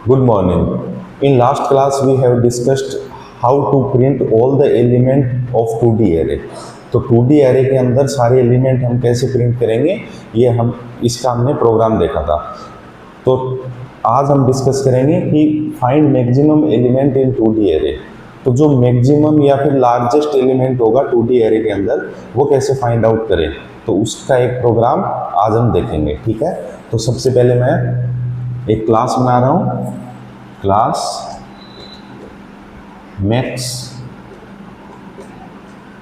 Good morning. In last class we have discussed how to print all the element of 2D array. तो 2D array के अंदर सारे element हम कैसे print करेंगे, ये हम इसका हमने प्रोग्राम देखा था। तो आज हम डिस्कस करेंगे कि find maximum element in 2D array। तो जो मैक्सिमम या फिर लार्जेस्ट एलिमेंट होगा 2D array के अंदर, वो कैसे फाइंड आउट करें, तो उसका एक प्रोग्राम आज हम देखेंगे। ठीक है, तो सबसे पहले मैं एक क्लास बना रहा हूँ, क्लास मैक्स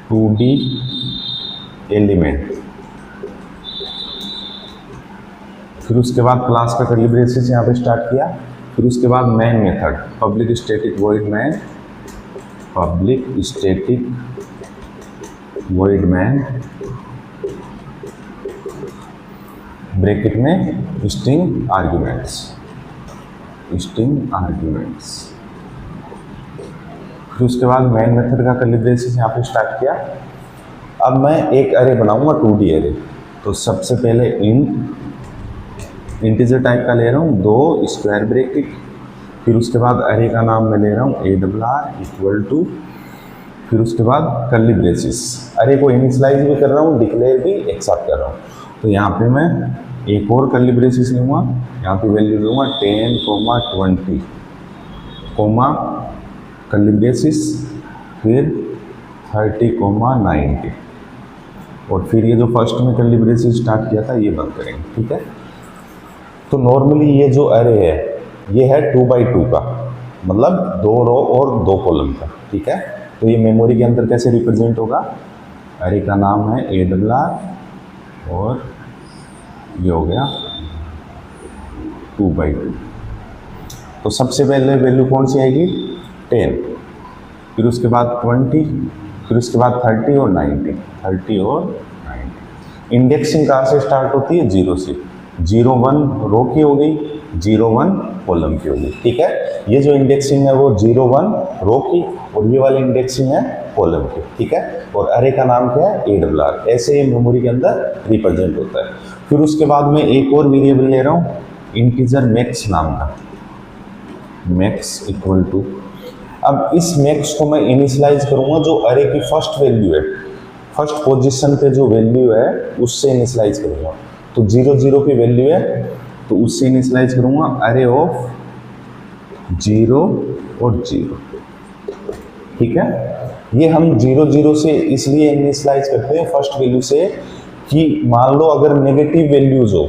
2D एलिमेंट। फिर उसके बाद क्लास का कर्ली ब्रेसेस यहाँ पे स्टार्ट किया। फिर उसके बाद main method, public static void main, public static void main bracket में स्ट्रिंग आर्ग्यूमेंट्स, स्ट्रिंग आर्ग्यूमेंट्स। फिर उसके बाद मैन मेथड का कर्ली ब्रेसेस यहाँ पे स्टार्ट किया। अब मैं एक अरे बनाऊंगा 2D अरे। तो सबसे पहले इंटीजर टाइप का ले रहा हूँ, 2 स्क्वायर ब्रैकेट। फिर उसके बाद अरे का नाम मैं ले रहा हूँ ARR इक्वल टू, फिर उसके बाद कर्ली ब्रेसेस। अरे को इनिशियलाइज भी कर रहा हूँ, डिक्लेयर भी एक साथ कर रहा हूँ। तो यहाँ पे मैं एक और कर्ली ब्रेसेस लूँगा, यहाँ पे वैल्यू लूँगा 10, 20, कोमा कर्ली ब्रेसेस, फिर 30, 90, और फिर ये जो फर्स्ट में कर्ली ब्रेसेस स्टार्ट किया था ये बंद करेंगे। ठीक है, तो नॉर्मली ये जो अरे है ये है 2 by 2 का, मतलब 2 रो और 2 कॉलम का। ठीक है, तो ये मेमोरी के अंदर कैसे रिप्रेजेंट होगा, अरे का नाम है ARR और ये हो गया 2 by 2। तो सबसे पहले वैल्यू कौन सी आएगी, 10, फिर उसके बाद 20, फिर उसके बाद 30 और 90, 30 और 90। इंडेक्सिंग कहाँ से स्टार्ट होती है, 0 से। 0, 1 रो की हो गई, 0, 1 कॉलम की हो गई। ठीक है, ये जो इंडेक्सिंग है वो 0, 1 रो की, और ये वाली इंडेक्सिंग है कॉलम की। ठीक है, और अरे का नाम क्या है, ARR। ऐसे ही मेमोरी के अंदर रिप्रेजेंट होता है। फिर उसके बाद मैं एक और वेरिएबल ले रहा हूँ, इंटीजर मैक्स नाम का, मैक्स इक्वल टू। अब इस मैक्स को मैं इनिशियलाइज करूँगा जो अरे की फर्स्ट वैल्यू है, फर्स्ट पोजीशन पे जो वैल्यू है उससे इनिशियलाइज करूँगा। तो 0, 0 की वैल्यू है तो उससे इनिशियलाइज करूँगा अरे ऑफ 0 और 0। ठीक है, ये हम 0, 0 से इसलिए इनिशियलाइज करते हैं फर्स्ट वैल्यू से कि मान लो अगर नेगेटिव वैल्यूज हो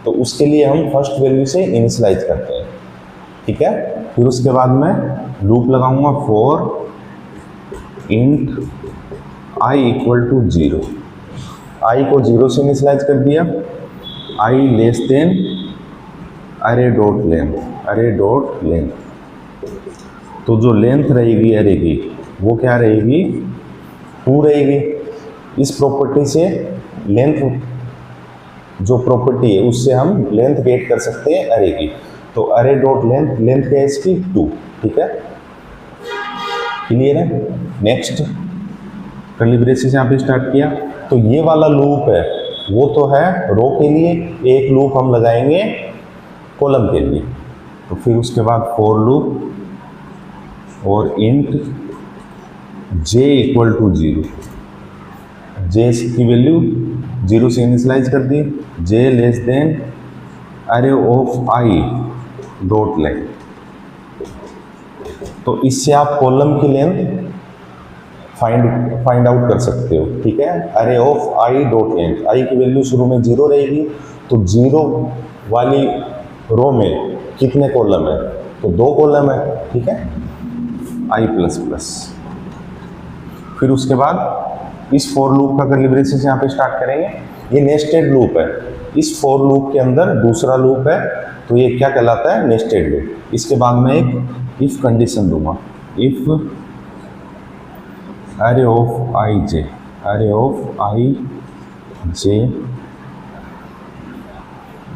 तो उसके लिए हम फर्स्ट वैल्यू से इनिशियलाइज करते हैं। ठीक है, फिर उसके बाद मैं लूप लगाऊंगा for int i equal to 0। I को 0 से इनिशियलाइज कर दिया, i less than array dot length, array dot length. तो जो लेंथ रहेगी अरे की वो क्या रहेगी, 2 रहेगी। इस प्रॉपर्टी से लेंथ, जो प्रॉपर्टी है उससे हम लेंथ गेट कर सकते हैं अरे की। तो अरे डॉट लेंथ, लेंथ क्या है इसकी, 2। ठीक है, क्लियर है। नेक्स्ट कर्ली ब्रेसेस यहाँ पे स्टार्ट किया। तो ये वाला लूप है वो तो है रो के लिए, एक लूप हम लगाएंगे कॉलम के लिए। तो फिर उसके बाद फॉर लूप और इंट j इक्वल टू 0। जे की वैल्यू 0 से इनिशियलाइज कर दी, j लेस देन अरे ऑफ i डॉट लेंथ। तो इससे आप कॉलम की लेंथ फाइंड आउट कर सकते हो। ठीक है, अरे of i dot length, i की वैल्यू शुरू में 0 रहेगी, तो 0 वाली रो में कितने कॉलम है, तो 2 कॉलम है। ठीक है, i प्लस प्लस। फिर उसके बाद इस फॉर लूप का कर्ली ब्रेसेस यहाँ पे स्टार्ट करेंगे। ये नेस्टेड लूप है, इस फॉर लूप के अंदर दूसरा लूप है, तो ये क्या कहलाता है, नेस्टेड लूप। इसके बाद मैं एक इफ कंडीशन दूंगा, इफ अरे ऑफ आई जे, अरे of I J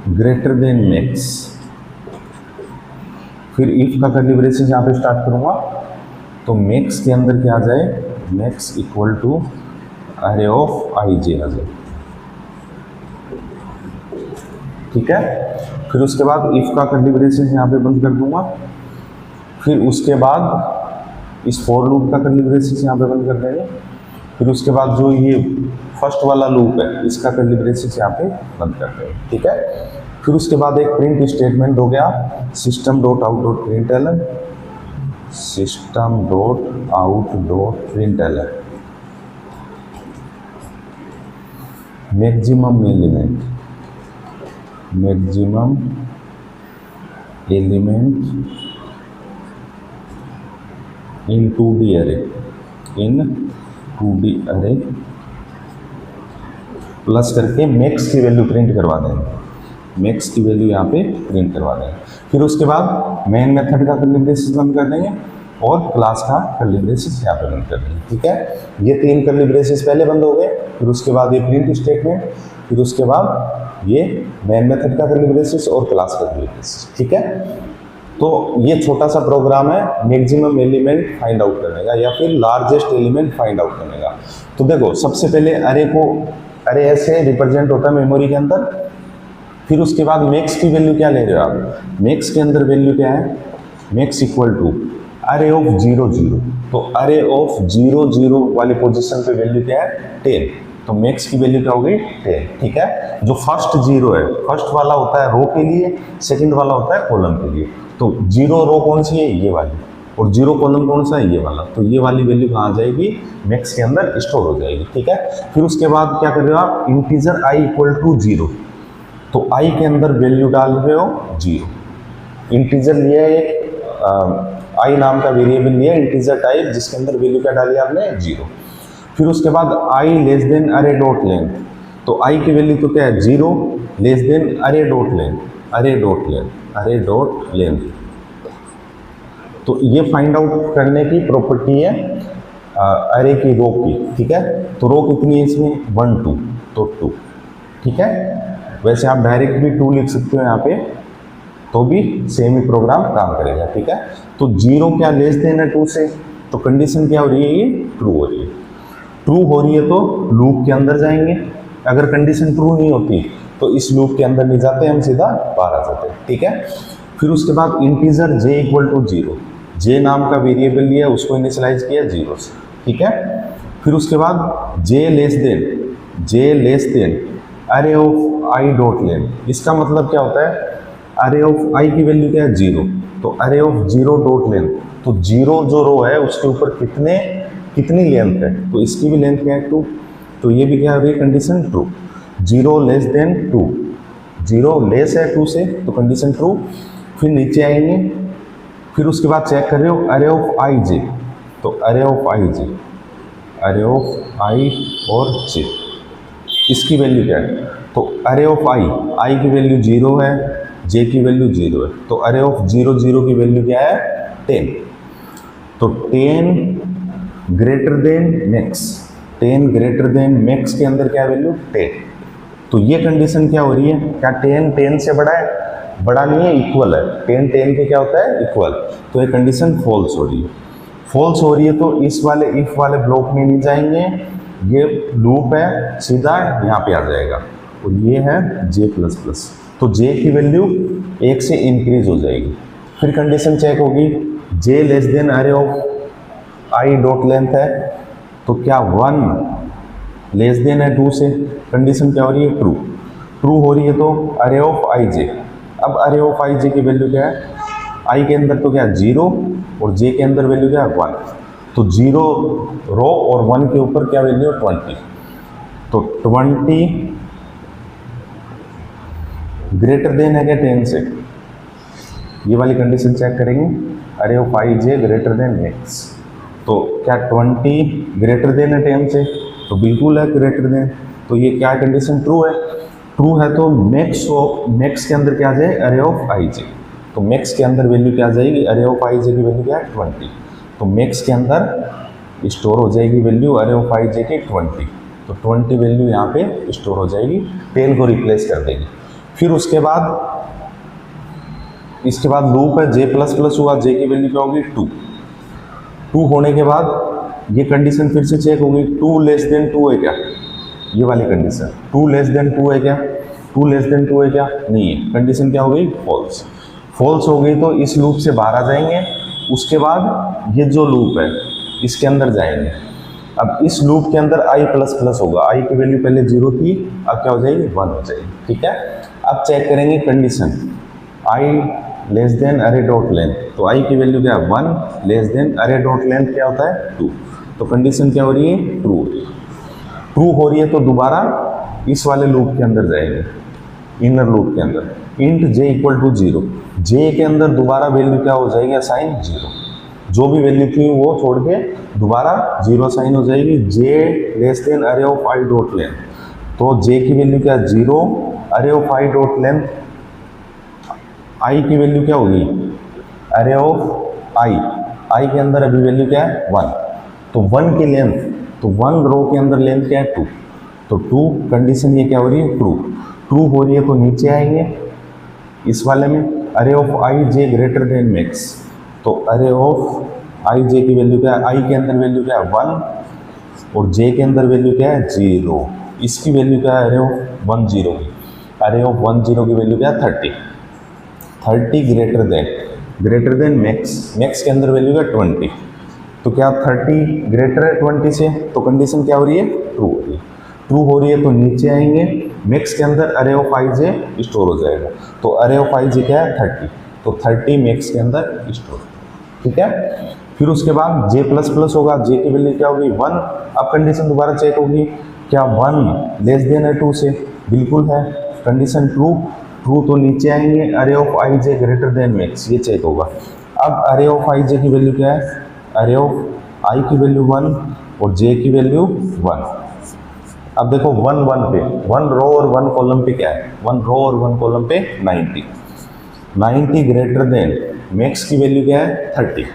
greater than max. फिर इफ का कर्ली ब्रेसेस यहाँ पे स्टार्ट करूंगा, तो मैक्स के अंदर क्या आ जाए, मैक्स इक्वल टू अरे ऑफ आई जे आ जाए। ठीक है। फिर उसके बाद इफ का कर्ली ब्रेसेस यहाँ पे बंद कर दूंगा। फिर उसके बाद इस फॉर लूप का कर्ली ब्रेसेस यहाँ पे बंद कर देंगे। फिर उसके बाद जो ये फर्स्ट वाला लूप है इसका कर्ली ब्रेसेस यहाँ पे बंद कर देंगे। ठीक है। फिर उसके बाद एक प्रिंट स्टेटमेंट हो गया, system dot out dot print L, system dot out dot print L maximum element, maximum element in 2D अरे, इन 2D अरे प्लस करके मैक्स की वैल्यू प्रिंट करवा देंगे, मैक्स की वैल्यू यहाँ पे प्रिंट करवा देंगे। फिर उसके बाद मेन मेथड का कर्ली ब्रेसेस बंद कर देंगे और क्लास का कर्ली ब्रेसेस यहाँ पे बंद कर देंगे। ठीक है। ये 3 कर्ली ब्रेसेस पहले बंद हो गए। फिर उसके बाद ये प्रिंट स्टेटमेंट, फिर उसके बाद ये मेन मेथड का कर्ली ब्रेसेस और क्लास का कर्ली ब्रेसेस। ठीक है। तो ये छोटा सा प्रोग्राम है मैक्सिमम एलिमेंट फाइंड आउट करने का या फिर लार्जेस्ट एलिमेंट फाइंड आउट करने का। तो देखो सबसे पहले अरे को, अरे ऐसे रिप्रेजेंट होता है मेमोरी के अंदर। फिर उसके बाद मैक्स की वैल्यू क्या ले रहे हो आप, मैक्स के अंदर वैल्यू क्या है, मैक्स इक्वल टू अरे ऑफ 0 0। तो अरे ऑफ 0 0 वाली पोजीशन पे वैल्यू क्या है 10, तो मैक्स की वैल्यू क्या होगी 10। ठीक है। जो फर्स्ट 0 है, फर्स्ट वाला होता है रो के लिए, सेकंड वाला होता है कॉलम के लिए। तो 0 रो कौन सी है, ये वाली, और 0 कॉलम कौन सा है, ये वाला। तो ये वाली वैल्यू कहाँ आ जाएगी, मैक्स के अंदर स्टोर हो जाएगी। ठीक है। फिर उसके बाद क्या कर रहे हो आप, इंटीजर i इक्वल टू 0, तो i के अंदर वैल्यू डाल रहे हो 0। इंटीजर लिया है एक i नाम का वेरिएबल लिया इंटीजर टाइप, जिसके अंदर वैल्यू क्या डाली आपने 0। फिर उसके बाद i less than array dot length, तो i की वैल्यू तो क्या है 0 less than array dot length, array dot length, array dot length. तो ये फाइंड आउट करने की प्रॉपर्टी है अरे की रो की। ठीक है। तो रो कितनी है इसमें 1 2, तो 2। ठीक है। वैसे आप डायरेक्ट भी 2 लिख सकते हो यहाँ पे, तो भी सेम ही प्रोग्राम काम करेगा। ठीक है। तो 0 क्या लेस देन है 2 से, तो कंडीशन क्या हो रही है, ये ट्रू हो रही है। ट्रू हो रही है तो लूप के अंदर जाएंगे, अगर कंडीशन ट्रू नहीं होती तो इस लूप के अंदर नहीं जाते, हम सीधा बाहर आ जाते हैं। ठीक है। फिर उसके बाद integer j equal to 0, j नाम का वेरिएबल लिया, उसको इनिशियलाइज किया 0 से। ठीक है। फिर उसके बाद j लेस देन अरे ऑफ i डॉट लेंथ। इसका मतलब क्या होता है, अरे ऑफ i की वैल्यू क्या है 0, तो अरे ऑफ 0 डॉट लेंथ, तो 0 जो रो है उसके ऊपर कितनी लेंथ है, तो इसकी भी लेंथ क्या है 2, तो ये भी क्या है condition true. 0 less than 2, 0 less है 2 से, तो कंडीशन ट्रू। फिर नीचे आएंगे, फिर उसके बाद चेक कर रहे हो अरे ऑफ i j, तो अरे ऑफ i j, अरे ऑफ i और j, इसकी वैल्यू क्या है, तो अरे ऑफ i की वैल्यू 0 है, j की वैल्यू 0 है, तो अरे ऑफ 0 0 की वैल्यू क्या है 10। तो 10 greater than max, 10 greater than max के अंदर क्या वैल्यू 10। तो ये कंडीशन क्या हो रही है, क्या 10 10 से बड़ा है, बड़ा नहीं है, इक्वल है। 10 10 के क्या होता है इक्वल, तो ये कंडीशन फॉल्स हो रही है। फॉल्स हो रही है तो इस वाले इफ वाले ब्लॉक में नहीं जाएंगे, ये लूप है सीधा यहाँ पे आ जाएगा, और ये है j प्लस प्लस, तो j की वैल्यू 1 से इंक्रीज हो जाएगी। फिर कंडीशन चेक होगी, j लेस देन अरे ऑफ i डॉट लेंथ है, तो क्या 1 लेस देन है 2 से, कंडीशन क्या हो रही है ट्रू। ट्रू हो रही है तो अरे ऑफ i j, अब अरे ऑफ i j की वैल्यू क्या है, i के अंदर तो क्या 0 और j के अंदर वैल्यू क्या है 1, तो 0 रो और 1 के ऊपर क्या वैल्यू है 20, तो 20 ग्रेटर देन है क्या 10 से, ये वाली कंडीशन चेक करेंगे, अरे of i j greater than max, तो क्या 20 ग्रेटर देन है 10 से, तो बिल्कुल है ग्रेटर देन, तो ये क्या कंडीशन ट्रू है। ट्रू है तो मैक्स के अंदर क्या आ जाए अरे ऑफ i j, तो मैक्स के अंदर वैल्यू क्या आ जाएगी, अरे ऑफ i j की वैल्यू क्या है 20, तो मैक्स के अंदर स्टोर हो जाएगी वैल्यू अरे ऑफ i j की 20, तो 20 वैल्यू यहाँ पे स्टोर हो जाएगी, 10 को रिप्लेस कर देगी। फिर उसके बाद इसके बाद लूप है j प्लस प्लस हुआ, j की वैल्यू क्या होगी 2। 2 होने के बाद ये कंडीशन फिर से चेक होगी, 2 लेस देन 2 है क्या, ये वाली कंडीशन 2 लेस देन 2 है क्या, 2 लेस देन 2 है क्या? नहीं है। कंडीशन क्या हो गई? फॉल्स। फॉल्स हो गई तो इस लूप से बाहर आ जाएंगे। उसके बाद ये जो लूप है इसके अंदर जाएंगे। अब इस लूप के अंदर i प्लस प्लस होगा। i की वैल्यू पहले 0 थी, अब क्या हो जाएगी? 1 हो जाएगी। ठीक है। अब चेक करेंगे condition i less than array dot length. तो i की वैल्यू क्या है? 1 less than array dot length क्या होता है? 2। तो कंडीशन क्या हो रही है? ट्रू हो रही है। ट्रू हो रही है तो दोबारा इस वाले लूप के अंदर जाएंगे, इनर लूप के अंदर। Int j equal to 0। j के अंदर दोबारा वैल्यू क्या हो जाएगी? असाइन 0। जो भी वैल्यू थी वो छोड़ के दोबारा 0 साइन हो जाएगी। j लेस देन अरे ऑफ i डॉट लेंथ। तो j की वैल्यू क्या? 0। अरे of i dot length, i की वैल्यू क्या होगी? अरे ऑफ i के अंदर अभी वैल्यू क्या है? 1। तो 1 की लेंथ, तो 1 रो के अंदर लेंथ क्या है? 2। तो 2 कंडीशन ये क्या हो रही है? ट्रू। ट्रू हो रही है तो नीचे आएंगे इस वाले में। अरे of I J greater than max. तो अरे ऑफ आई जे की वैल्यू क्या है? आई के अंदर वैल्यू क्या है? 1 और जे के अंदर वैल्यू क्या है? 0। इसकी वैल्यू क्या है? अरे ऑफ 1 0 की। अरे ऑफ 1 0 की वैल्यू क्या है? 30। 30 ग्रेटर देन मैक्स। मैक्स के अंदर वैल्यू क्या? 20। तो क्या 30 ग्रेटर है 20 से? तो कंडीशन क्या हो रही है? ट्रू हो रही है। ट्रू हो रही है तो नीचे आएंगे। मैक्स के अंदर अरे ऑफ आई जे स्टोर हो जाएगा। तो अरे ऑफ आई जे क्या है? 30। तो 30 मैक्स के अंदर स्टोर। ठीक है। फिर उसके बाद जे प्लस प्लस होगा। जे की वैल्यू क्या होगी? 1। अब कंडीशन दोबारा चेक होगी। क्या 1 लेस देन है 2 से? बिल्कुल है। Condition true. ट्रू तो नीचे आएंगे। अरे of I J greater than max, ये चेक होगा। अब अरे ऑफ आई जे की वैल्यू क्या है? अरे ऑफ आई की वैल्यू 1 और जे की वैल्यू 1। अब देखो 1 1 पे, 1 रो और 1 कॉलम पे क्या है? 1 रो और 1 कॉलम पे 90। 90 ग्रेटर देन मैक्स की वैल्यू क्या है? 30।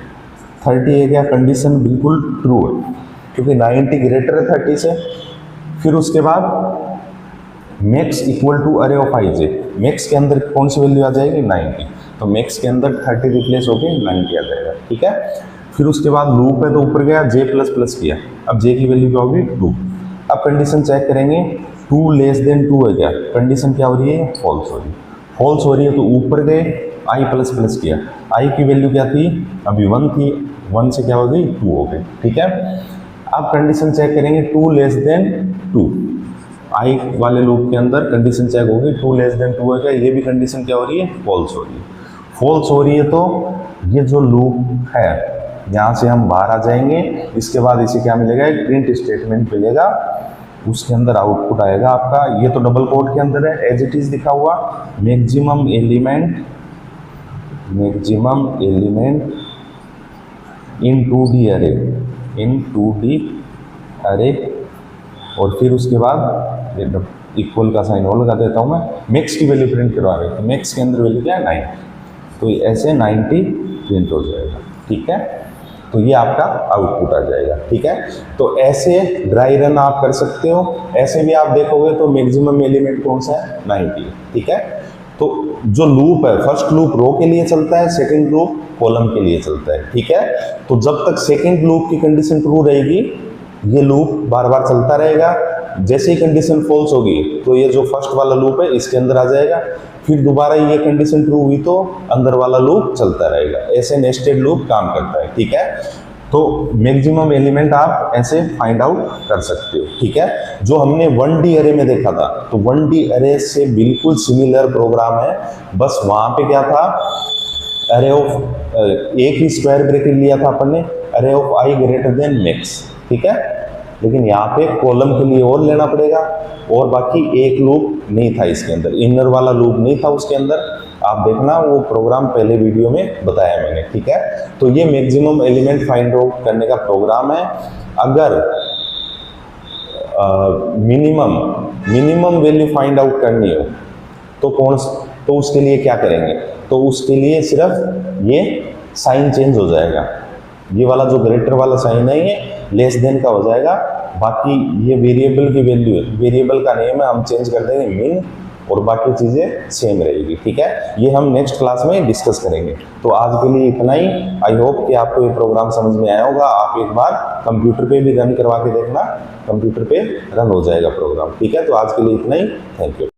30 है क्या? कंडीशन बिल्कुल ट्रू है क्योंकि 90 ग्रेटर है 30 से। फिर उसके बाद मैक्स इक्वल टू अरे ऑफ आई जे। मैक्स के अंदर कौन सी वैल्यू आ जाएगी? 90। तो मैक्स के अंदर 30 रिप्लेस होके 90 आ जाएगा। ठीक है। फिर उसके बाद लूप है तो ऊपर गया, जे प्लस प्लस किया। अब जे की वैल्यू क्या होगी? 2। अब कंडीशन चेक करेंगे। 2 लेस देन 2 है क्या? कंडीशन क्या हो रही है? फॉल्स हो रही है। फॉल्स हो रही है तो ऊपर गए, आई प्लस प्लस किया। आई की वैल्यू क्या थी? अभी 1 थी। 1 से क्या हो गई? 2 हो गई। ठीक है। अब कंडीशन चेक करेंगे। 2 लेस देन 2। आई वाले लूप के अंदर कंडीशन चेक होगी। 2 लेस देन 2 है क्या? ये भी कंडीशन क्या हो रही है? फॉल्स हो रही है। फॉल्स हो रही है तो ये जो लूप है यहाँ से हम बाहर आ जाएंगे। इसके बाद इसे क्या मिलेगा? एक प्रिंट स्टेटमेंट मिलेगा। उसके अंदर आउटपुट आएगा आपका। ये तो डबल कोट के अंदर है, एज इट इज लिखा हुआ। मैक्सिमम एलिमेंट इन 2D अरे, इन 2D अरे। और फिर उसके बाद इक्वल का साइन और लगा देता हूँ मैं। मैक्स की वैल्यू प्रिंट करवा रहे हैं तो मैक्स के अंदर वैल्यू क्या है? 90। तो ऐसे 90 प्रिंट हो जाएगा। ठीक है। तो ये आपका आउटपुट आ जाएगा। ठीक है। तो ऐसे ड्राई रन आप कर सकते हो। ऐसे भी आप देखोगे तो मैक्सिमम एलिमेंट कौन सा है? 90। ठीक है। तो जो लूप है, फर्स्ट लूप रो के लिए चलता है, सेकंड लूप कॉलम के लिए चलता है। ठीक है। तो जब तक सेकंड लूप की कंडीशन ट्रू रहेगी ये लूप बार बार चलता रहेगा। जैसे ही कंडीशन फॉल्स होगी तो ये जो फर्स्ट वाला लूप है इसके अंदर आ जाएगा। फिर दोबारा ये कंडीशन ट्रू हुई तो अंदर वाला लूप चलता रहेगा। ऐसे नेस्टेड लूप काम करता है। ठीक है। तो मैक्सिमम एलिमेंट आप ऐसे फाइंड आउट कर सकते हो। ठीक है। जो हमने 1D अरे में देखा था तो 1D अरे से बिल्कुल सिमिलर प्रोग्राम है। बस वहां पे क्या था? अरे ऑफ एक ही स्क्वायर ब्रैकेट लिया था अपन ने, अरे of I greater than max. ठीक है। लेकिन यहाँ पे कॉलम के लिए और लेना पड़ेगा और बाकी एक लूप नहीं था इसके अंदर, इनर वाला लूप नहीं था उसके अंदर। आप देखना वो प्रोग्राम पहले वीडियो में बताया मैंने। ठीक है। तो ये मैक्सिमम एलिमेंट फाइंड आउट करने का प्रोग्राम है। अगर मिनिमम वैल्यू फाइंड आउट करनी हो तो उसके लिए क्या करेंगे? तो उसके लिए सिर्फ ये साइन चेंज हो जाएगा। ये वाला जो ग्रेटर वाला साइन है ये लेस देन का हो जाएगा। बाकी ये वेरिएबल की वैल्यू है, वेरिएबल का नेम है, हम चेंज कर देंगे मिन और बाकी चीज़ें सेम रहेगी। ठीक है। ये हम नेक्स्ट क्लास में डिस्कस करेंगे। तो आज के लिए इतना ही। आई होप कि आपको ये प्रोग्राम समझ में आया होगा। आप एक बार कंप्यूटर पे भी रन करवा के देखना, कंप्यूटर पे रन हो जाएगा प्रोग्राम। ठीक है। तो आज के लिए इतना ही। Thank you.